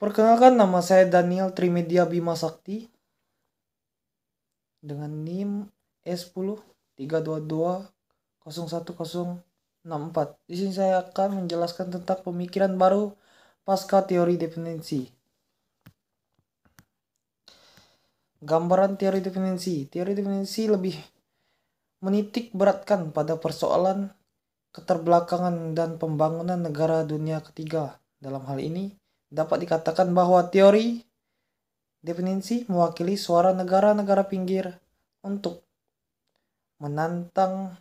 Perkenalkan, nama saya Daniel Trimedia Bima Sakti dengan NIM E10 322 01064. Di sini saya akan menjelaskan tentang pemikiran baru pasca teori definisi. Gambaran teori definisi. Teori definisi lebih menitik beratkan pada persoalan keterbelakangan dan pembangunan negara dunia ketiga. Dalam hal ini, dapat dikatakan bahwa teori definisi mewakili suara negara-negara pinggir untuk menantang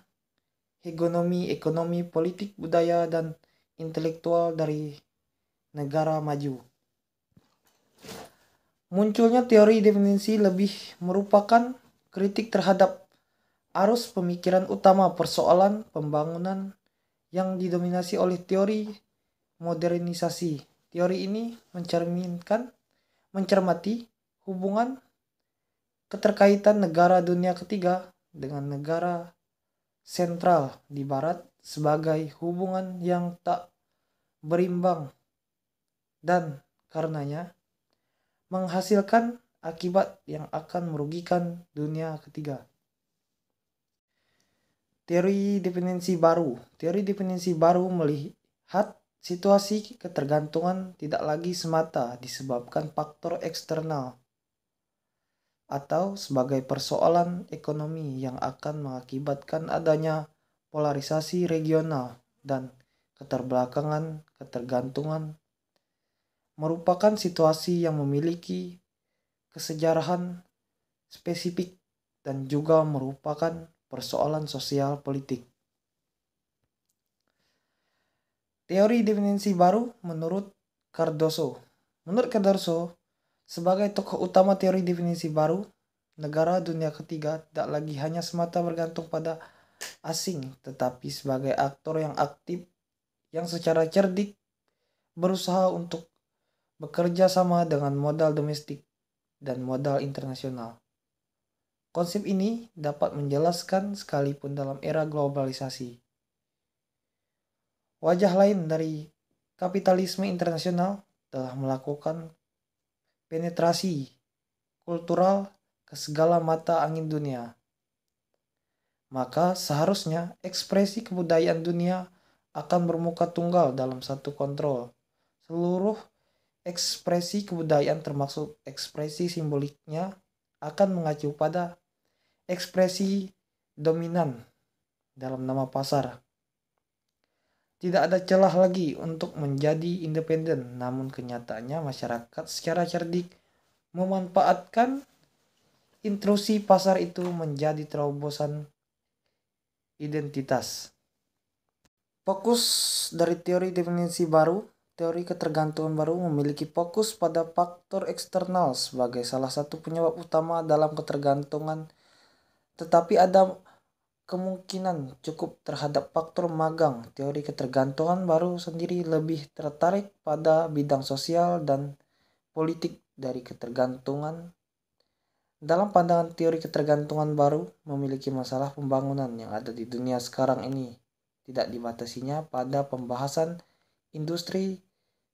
hegemomi ekonomi, politik, budaya, dan intelektual dari negara maju. Munculnya teori definisi lebih merupakan kritik terhadap arus pemikiran utama persoalan pembangunan yang didominasi oleh teori modernisasi. Teori ini mencermati hubungan keterkaitan negara dunia ketiga dengan negara sentral di barat sebagai hubungan yang tak berimbang dan karenanya menghasilkan akibat yang akan merugikan dunia ketiga. Teori definisi baru. Teori definisi baru melihat situasi ketergantungan tidak lagi semata disebabkan faktor eksternal atau sebagai persoalan ekonomi yang akan mengakibatkan adanya polarisasi regional dan ketergantungan merupakan situasi yang memiliki kesejarahan spesifik dan juga merupakan persoalan sosial politik. Teori definisi baru menurut Cardoso. Menurut Cardoso, sebagai tokoh utama teori definisi baru, negara dunia ketiga tidak lagi hanya semata bergantung pada asing, tetapi sebagai aktor yang aktif yang secara cerdik berusaha untuk bekerja sama dengan modal domestik dan modal internasional. Konsep ini dapat menjelaskan sekalipun dalam era globalisasi. Wajah lain dari kapitalisme internasional telah melakukan penetrasi kultural ke segala mata angin dunia. Maka seharusnya ekspresi kebudayaan dunia akan bermuka tunggal dalam satu kontrol. Seluruh ekspresi kebudayaan termasuk ekspresi simboliknya akan mengacu pada ekspresi dominan dalam nama pasar. Tidak ada celah lagi untuk menjadi independen, namun kenyataannya masyarakat secara cerdik memanfaatkan intrusi pasar itu menjadi terobosan identitas. Fokus dari teori definisi baru, teori ketergantungan baru memiliki fokus pada faktor eksternal sebagai salah satu penyebab utama dalam ketergantungan, tetapi ada kemungkinan cukup terhadap faktor magang. Teori ketergantungan baru sendiri lebih tertarik pada bidang sosial dan politik dari ketergantungan. Dalam pandangan teori ketergantungan baru, memiliki masalah pembangunan yang ada di dunia sekarang ini tidak dibatasinya pada pembahasan industri,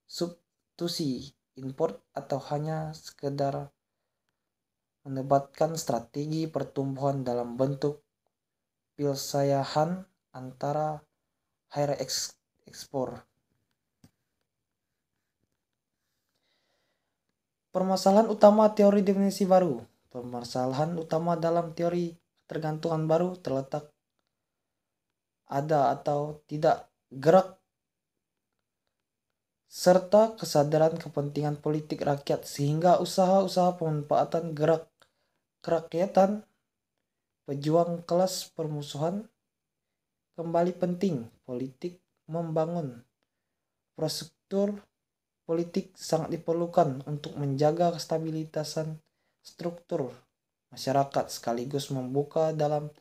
substitusi, import, atau hanya sekedar menebatkan strategi pertumbuhan dalam bentuk pilsayahan antara higher ekspor. Permasalahan utama teori definisi baru. Permasalahan utama dalam teori ketergantungan baru terletak ada atau tidak gerak serta kesadaran kepentingan politik rakyat sehingga usaha-usaha pemanfaatan gerak kerakyatan pejuang kelas permusuhan kembali penting. Politik membangun infrastruktur politik sangat diperlukan untuk menjaga kestabilitasan struktur masyarakat sekaligus membuka dalam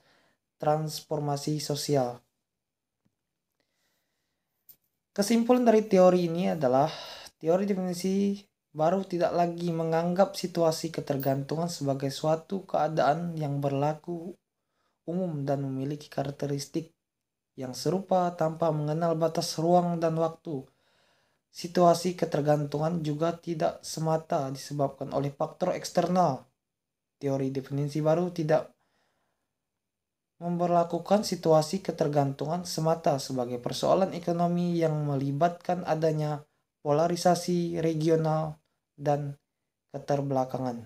transformasi sosial. Kesimpulan dari teori ini adalah teori definisi baru tidak lagi menganggap situasi ketergantungan sebagai suatu keadaan yang berlaku umum dan memiliki karakteristik yang serupa tanpa mengenal batas ruang dan waktu. Situasi ketergantungan juga tidak semata disebabkan oleh faktor eksternal. Teori definisi baru tidak memperlakukan situasi ketergantungan semata sebagai persoalan ekonomi yang melibatkan adanya polarisasi regional dan keterbelakangan.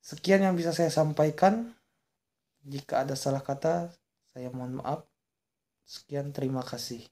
Sekian yang bisa saya sampaikan. Jika ada salah kata, saya mohon maaf. Sekian, terima kasih.